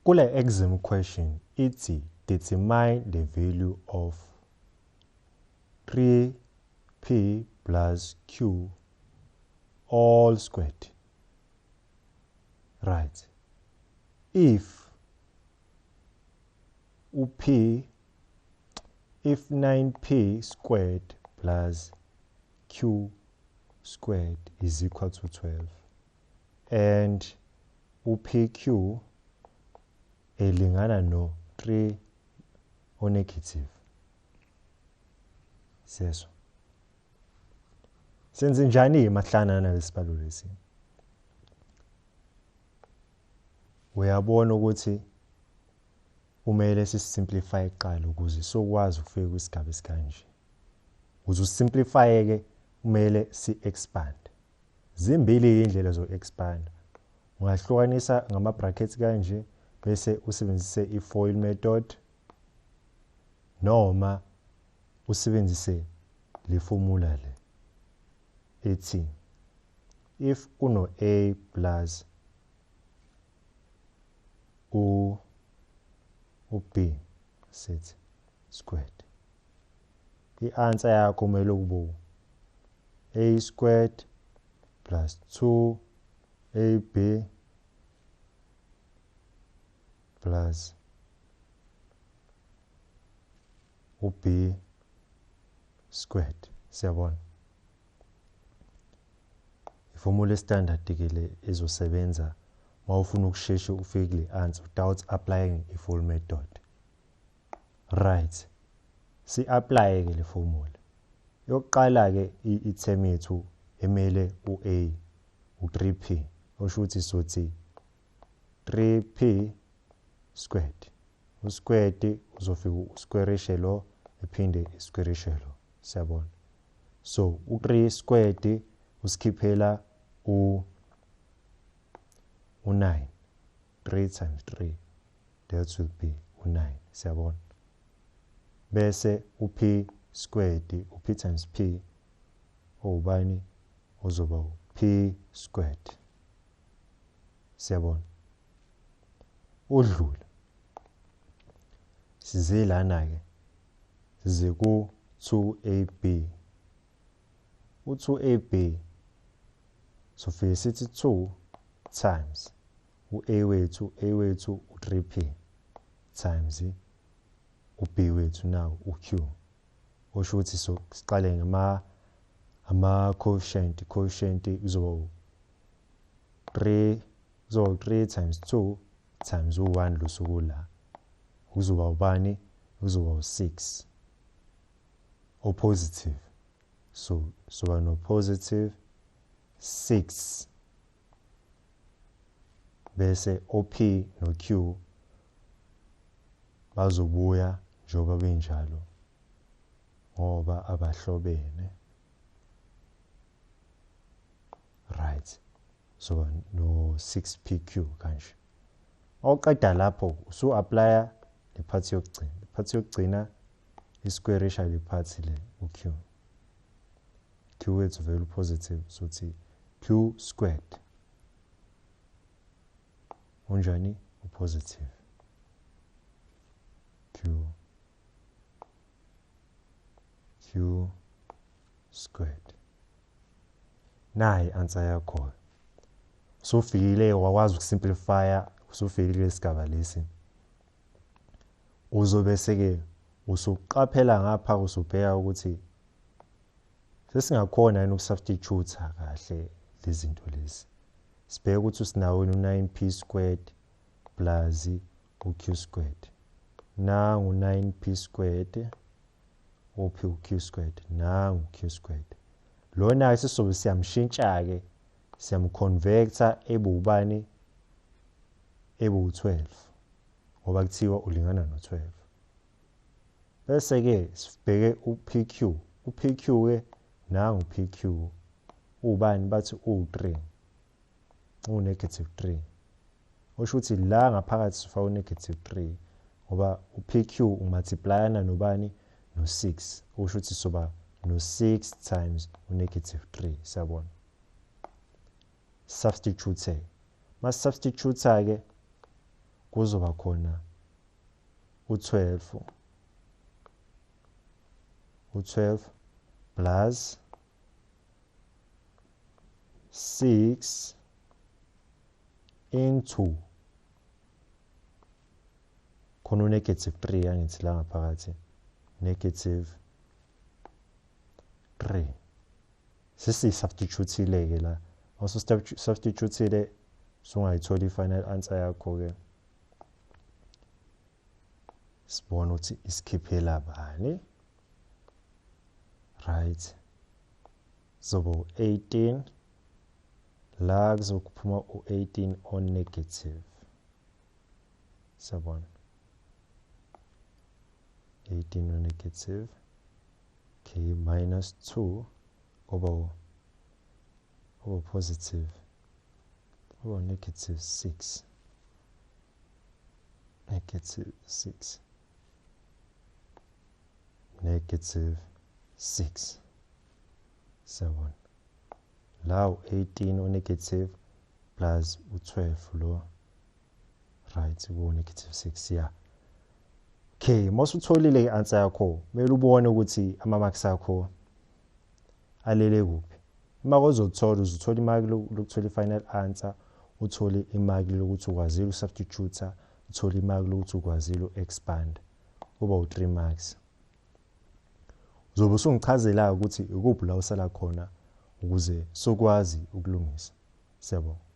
Kule exam question, ithi determine the value of 3p plus q all squared. Right. If 9p squared plus q squared is equal to 12 and pq elingana no 3 o negative. Seso. Senze njani mahlana nalesibalo lesi? Uyabona ukuthi kumele sisimplify iqala ukuze sokwazi ukufika kwisigaba esikanje. Ukuze usimplify ke kumele si-expand. Zimbili indlela zo-expand. Ungahlukanisa ngama brackets kanje bese usebenzise i-FOIL method noma usebenzise le formula le ethi if kuno a plus b set squared, i-answer yakho kumele kube a squared plus 2ab plus b squared. Siyabona? Iformula standard ke le ezosebenza mawufuna ukusheshe ufike kule answer without applying i-FOIL method. Right. Si apply ke le formula. Yokuqala ke i-term yethu emele u-a u-3p. Osho ukuthi sothi 3p squared. U-squared uzofika u-squarishe lo ephinde i-squarishe lo. Siyabona? So u-3 squared usikhiphela u9. 3 times 3 that will be u9. Siyabona? Bese u-p squared, u-p times p ubani uzoba u-p squared. Siyabona? Udlule. Size lana ke. Size ku 2ab. U2ab sofike sithi 2 times u-a wethu u-3p times u-b wethu now u-q. Osho ukuthi siqale ngama coefficient uzoba 3 times 2 times u1 lusuku la. Uzoba ubani? Uzoba u6 o positive. So no positive 6 bese op no q bazobuya njengoba benjalo ngoba abahlobene. Right. So no 6pq kanje. Awuqeda lapho usu apply le part yokugcina. Le part yokugcina isquarisha le part le uq. Q wethu value positive sothi q squared unjani u-positive q squared. Nayi answer yakho. Sofikile wakwazi ukusimplifya, usufikile isigaba lesi. Uzobe seke usuqaphela ngapha usubheka ukuthi sesingakhona yini ukusubstitute kahle lezi zinto lezi. Sibheke ukuthi sinawo u9p squared plus uq squared. Nangu 9p squared uq squared nangu q squared. Lona sisobe siyamshintsha ke siyamconverta ebubani ebu12 ngoba kuthiwa ulingana no12. Bese ke sibheke uPQ. uPQ ke nangu PQ ubani bathi u3 u-negative 3. Osho ukuthi la ngaphakathi sifaka u-negative 3 ngoba uPQ umultiplyana nobani no6. Osho ukuthi soba no6 times u-negative 3. Siyabona? Substitute. Mas substitute ke kuzoba khona u12 plus 6 into khona negative 3 angithi la ngaphakathi negative 3 sesisubstitute ke la also substitute sungayithola i-final answer yakho ke sibona ukuthi isikhiphela bani right zobo 18 la kuzokuphuma u18 on negative sabona 18 on negative okay minus 2 over positive over negative 6 negative 6 negative 6 7 now 18 on negative plus u12 lo right ku negative 6 yeah okay masutholile i-answer yakho kumele ubone ukuthi ama-marks akho alele kuphi uma uzothola imaki lokuthola i-final answer uthole imaki lokuthi ukwazile usubstitute uthole imaki lokuthi ukwazile u-expand kuba u3 marks uzobe usungichazela ukuthi ikuphi la usala khona ukuze sokwazi ukulungisa siyabonga